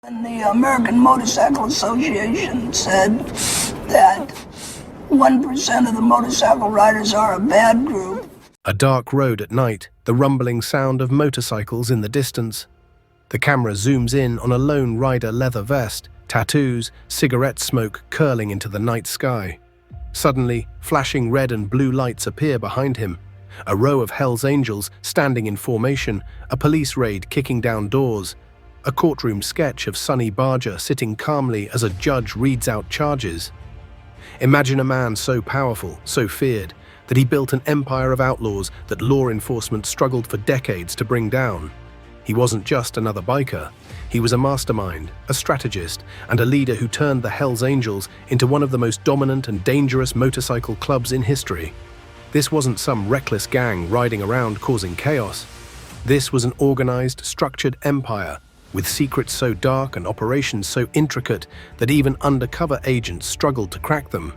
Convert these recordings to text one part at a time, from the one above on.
And the American Motorcycle Association said that 1% of the motorcycle riders are a bad group. A dark road at night, the rumbling sound of motorcycles in the distance. The camera zooms in on a lone rider leather vest, tattoos, cigarette smoke curling into the night sky. Suddenly, flashing red and blue lights appear behind him. A row of Hell's Angels standing in formation, a police raid kicking down doors, a courtroom sketch of Sonny Barger sitting calmly as a judge reads out charges. Imagine a man so powerful, so feared, that he built an empire of outlaws that law enforcement struggled for decades to bring down. He wasn't just another biker. He was a mastermind, a strategist, and a leader who turned the Hell's Angels into one of the most dominant and dangerous motorcycle clubs in history. This wasn't some reckless gang riding around causing chaos. This was an organized, structured empire, with secrets so dark and operations so intricate that even undercover agents struggled to crack them.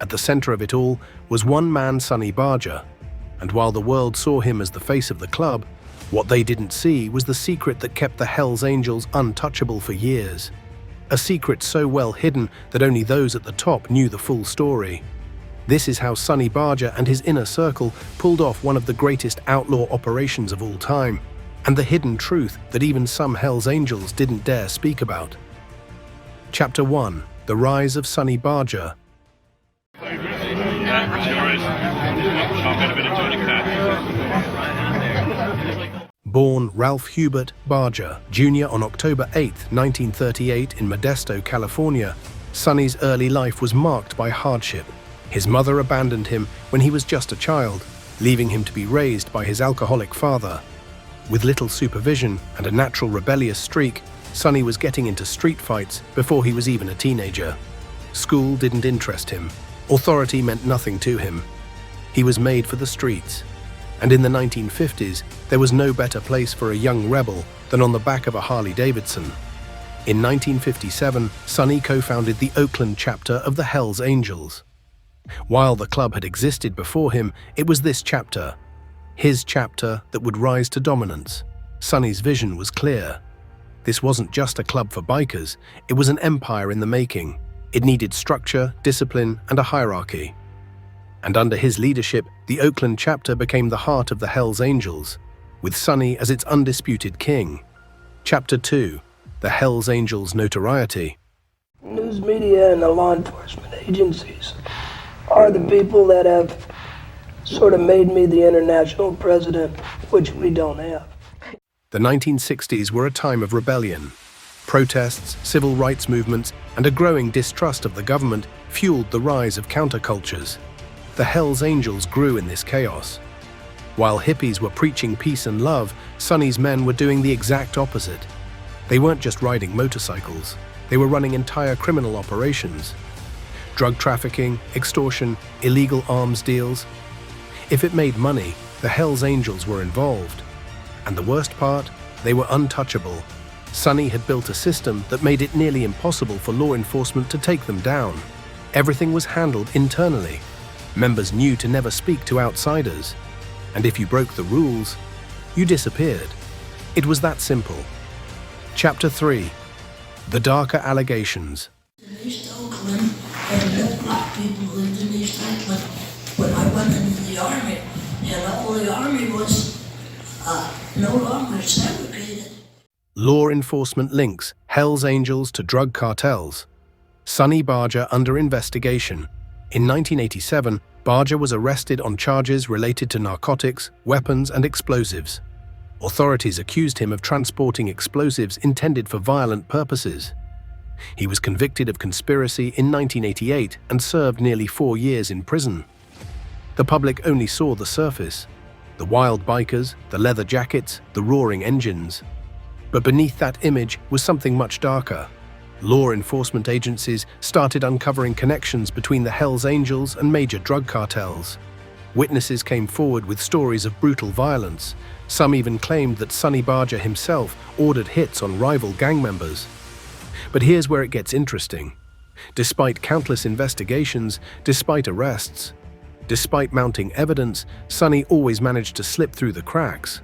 At the center of it all was one man, Sonny Barger. And while the world saw him as the face of the club, what they didn't see was the secret that kept the Hell's Angels untouchable for years. A secret so well hidden that only those at the top knew the full story. This is how Sonny Barger and his inner circle pulled off one of the greatest outlaw operations of all time, and the hidden truth that even some Hell's Angels didn't dare speak about. Chapter 1. The Rise of Sonny Barger. Born Ralph Hubert Barger, Jr. on October 8, 1938 in Modesto, California, Sonny's early life was marked by hardship. His mother abandoned him when he was just a child, leaving him to be raised by his alcoholic father. With little supervision and a natural rebellious streak, Sonny was getting into street fights before he was even a teenager. School didn't interest him. Authority meant nothing to him. He was made for the streets. And in the 1950s, there was no better place for a young rebel than on the back of a Harley-Davidson. In 1957, Sonny co-founded the Oakland chapter of the Hell's Angels. While the club had existed before him, it was this chapter, his chapter, that would rise to dominance. Sonny's vision was clear. This wasn't just a club for bikers, it was an empire in the making. It needed structure, discipline, and a hierarchy. And under his leadership, the Oakland chapter became the heart of the Hell's Angels, with Sonny as its undisputed king. Chapter 2. The Hell's Angels' Notoriety. News media and the law enforcement agencies are the people that have sort of made me the international president, which we don't have. The 1960s were a time of rebellion. Protests, civil rights movements, and a growing distrust of the government fueled the rise of countercultures. The Hell's Angels grew in this chaos. While hippies were preaching peace and love, Sonny's men were doing the exact opposite. They weren't just riding motorcycles, they were running entire criminal operations. Drug trafficking, extortion, illegal arms deals. If it made money, the Hell's Angels were involved. And the worst part, they were untouchable. Sonny had built a system that made it nearly impossible for law enforcement to take them down. Everything was handled internally. Members knew to never speak to outsiders. And if you broke the rules, you disappeared. It was that simple. Chapter 3. The Darker Allegations. In East Oakland, and no black people lived in East Oakland. When I went into the army, and all the army was no longer segregated. Law enforcement links Hell's Angels to drug cartels. Sonny Barger under investigation. In 1987, Barger was arrested on charges related to narcotics, weapons, and explosives. Authorities accused him of transporting explosives intended for violent purposes. He was convicted of conspiracy in 1988 and served nearly 4 years in prison. The public only saw the surface: the wild bikers, the leather jackets, the roaring engines. But beneath that image was something much darker. Law enforcement agencies started uncovering connections between the Hell's Angels and major drug cartels. Witnesses came forward with stories of brutal violence. Some even claimed that Sonny Barger himself ordered hits on rival gang members. But here's where it gets interesting. Despite countless investigations, despite arrests, despite mounting evidence, Sonny always managed to slip through the cracks.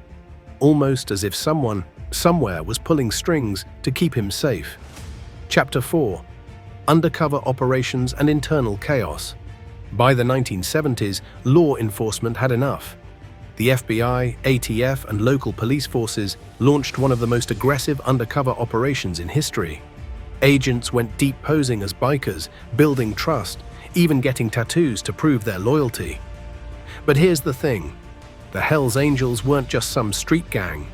Almost as if someone, somewhere was pulling strings to keep him safe. Chapter 4. Undercover operations and internal chaos. By the 1970s, law enforcement had enough. The FBI, ATF, and local police forces launched one of the most aggressive undercover operations in history. Agents went deep posing as bikers, building trust, even getting tattoos to prove their loyalty. But here's the thing. The Hells Angels weren't just some street gang.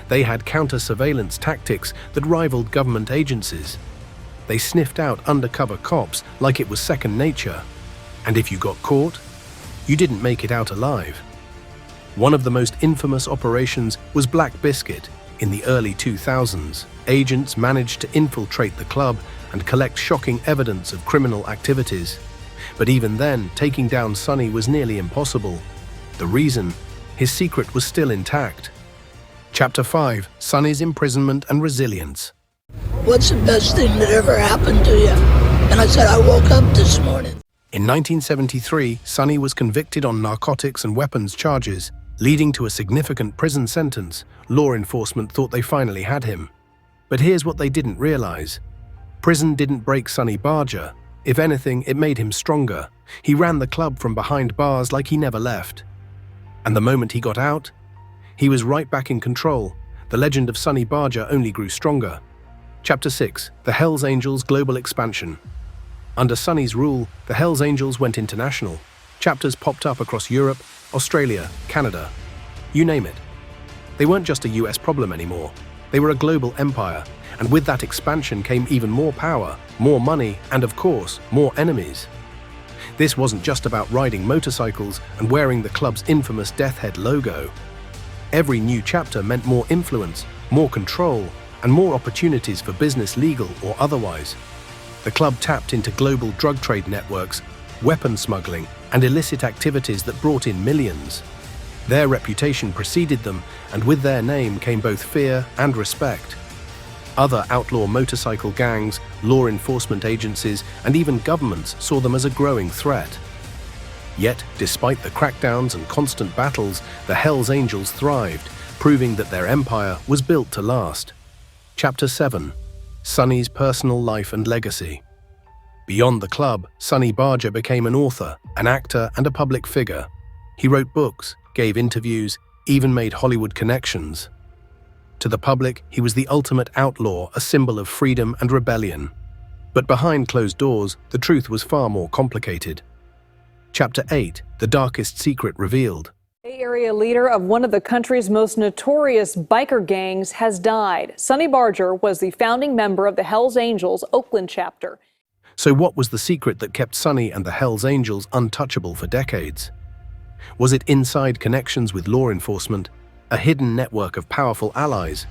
They had counter-surveillance tactics that rivaled government agencies. They sniffed out undercover cops like it was second nature. And if you got caught, you didn't make it out alive. One of the most infamous operations was Black Biscuit. In the early 2000s, agents managed to infiltrate the club and collect shocking evidence of criminal activities. But even then, taking down Sonny was nearly impossible. The reason? His secret was still intact. Chapter 5. Sonny's Imprisonment and Resilience. What's the best thing that ever happened to you? And I said, I woke up this morning. In 1973, Sonny was convicted on narcotics and weapons charges, leading to a significant prison sentence. Law enforcement thought they finally had him. But here's what they didn't realize. Prison didn't break Sonny Barger. If anything, it made him stronger. He ran the club from behind bars like he never left. And the moment he got out, he was right back in control. The legend of Sonny Barger only grew stronger. Chapter 6. The Hells Angels Global Expansion. Under Sonny's rule, the Hells Angels went international. Chapters popped up across Europe, Australia, Canada. You name it. They weren't just a US problem anymore. They were a global empire, and with that expansion came even more power, more money, and of course, more enemies. This wasn't just about riding motorcycles and wearing the club's infamous Death Head logo. Every new chapter meant more influence, more control, and more opportunities for business, legal or otherwise. The club tapped into global drug trade networks, weapon smuggling, and illicit activities that brought in millions. Their reputation preceded them, and with their name came both fear and respect. Other outlaw motorcycle gangs, law enforcement agencies, and even governments saw them as a growing threat. Yet, despite the crackdowns and constant battles, the Hells Angels thrived, proving that their empire was built to last. Chapter 7. Sonny's Personal Life and Legacy. Beyond the club, Sonny Barger became an author, an actor, and a public figure. He wrote books, gave interviews, even made Hollywood connections. To the public, he was the ultimate outlaw, a symbol of freedom and rebellion. But behind closed doors, the truth was far more complicated. Chapter 8. The Darkest Secret Revealed. Bay Area leader of one of the country's most notorious biker gangs has died. Sonny Barger was the founding member of the Hells Angels Oakland chapter. So what was the secret that kept Sonny and the Hells Angels untouchable for decades? Was it inside connections with law enforcement, a hidden network of powerful allies,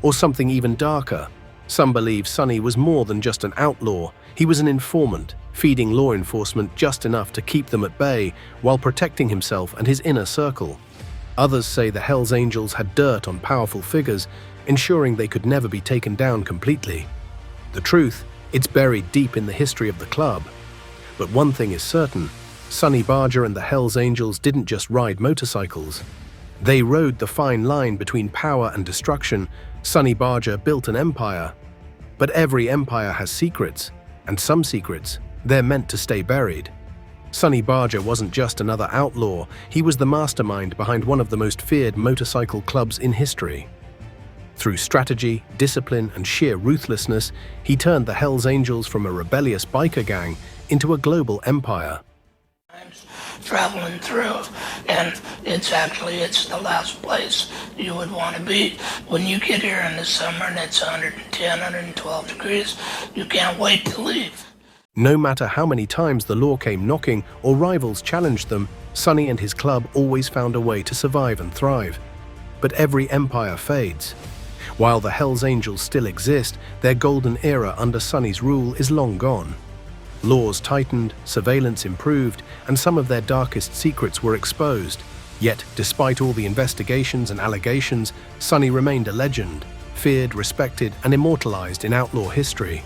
or something even darker? Some believe Sonny was more than just an outlaw. He was an informant, feeding law enforcement just enough to keep them at bay while protecting himself and his inner circle. Others say the Hells Angels had dirt on powerful figures, ensuring they could never be taken down completely. The truth, it's buried deep in the history of the club. But one thing is certain, Sonny Barger and the Hells Angels didn't just ride motorcycles. They rode the fine line between power and destruction. Sonny Barger built an empire. But every empire has secrets, and some secrets, they're meant to stay buried. Sonny Barger wasn't just another outlaw, he was the mastermind behind one of the most feared motorcycle clubs in history. Through strategy, discipline, and sheer ruthlessness, he turned the Hells Angels from a rebellious biker gang into a global empire. Traveling through, and it's the last place you would want to be. When you get here in the summer and it's 110, 112 degrees, you can't wait to leave. No matter how many times the law came knocking or rivals challenged them, Sonny and his club always found a way to survive and thrive. But every empire fades. While the Hells Angels still exist, their golden era under Sonny's rule is long gone. Laws tightened, surveillance improved, and some of their darkest secrets were exposed. Yet, despite all the investigations and allegations, Sonny remained a legend, feared, respected, and immortalized in outlaw history.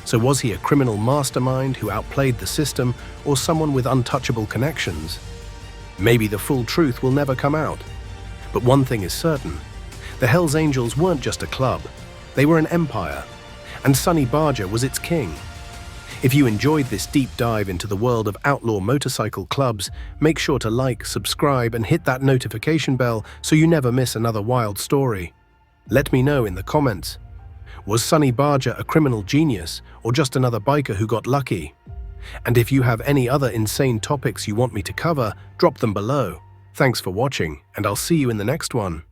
So was he a criminal mastermind who outplayed the system, or someone with untouchable connections? Maybe the full truth will never come out. But one thing is certain, The Hells Angels weren't just a club, they were an empire, and Sonny Barger was its king. If you enjoyed this deep dive into the world of outlaw motorcycle clubs, make sure to like, subscribe, and hit that notification bell so you never miss another wild story. Let me know in the comments. Was Sonny Barger a criminal genius or just another biker who got lucky? And if you have any other insane topics you want me to cover, drop them below. Thanks for watching, and I'll see you in the next one.